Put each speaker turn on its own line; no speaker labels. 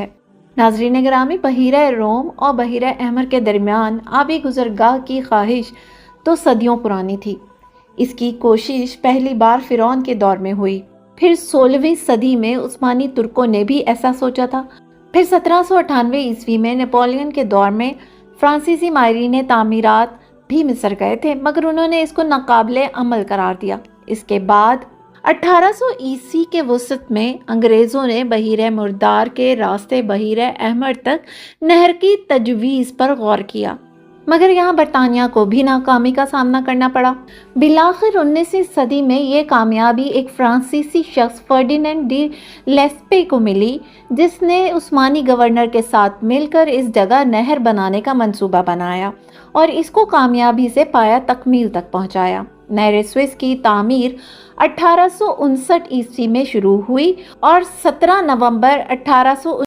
ہے۔ ناظرین گرامی، بحیرہ روم اور بحیرہ احمر کے درمیان آبی گزرگاہ کی خواہش تو صدیوں پرانی تھی۔ اس کی کوشش پہلی بار فرعون کے دور میں ہوئی، پھر 16ویں صدی میں عثمانی ترکوں نے بھی ایسا سوچا تھا، پھر 1798 عیسوی میں نیپولین کے دور میں فرانسیسی ماہرین تعمیرات بھی مصر گئے تھے، مگر انہوں نے اس کو ناقابل عمل قرار دیا۔ اس کے بعد 1800 عیسوی کے وسط میں انگریزوں نے بحیرہ مردار کے راستے بحیرہ احمر تک نہر کی تجویز پر غور کیا، مگر یہاں برطانیہ کو بھی ناکامی کا سامنا کرنا پڑا۔ بالآخر 19ویں صدی میں یہ کامیابی ایک فرانسیسی شخص فرڈینینڈ ڈی لیسپے کو ملی، جس نے عثمانی گورنر کے ساتھ مل کر اس جگہ نہر بنانے کا منصوبہ بنایا اور اس کو کامیابی سے پایہ تکمیل تک پہنچایا۔ نہر سوئس کی تعمیر 1859 عیسوی میں شروع ہوئی اور 17 نومبر 1859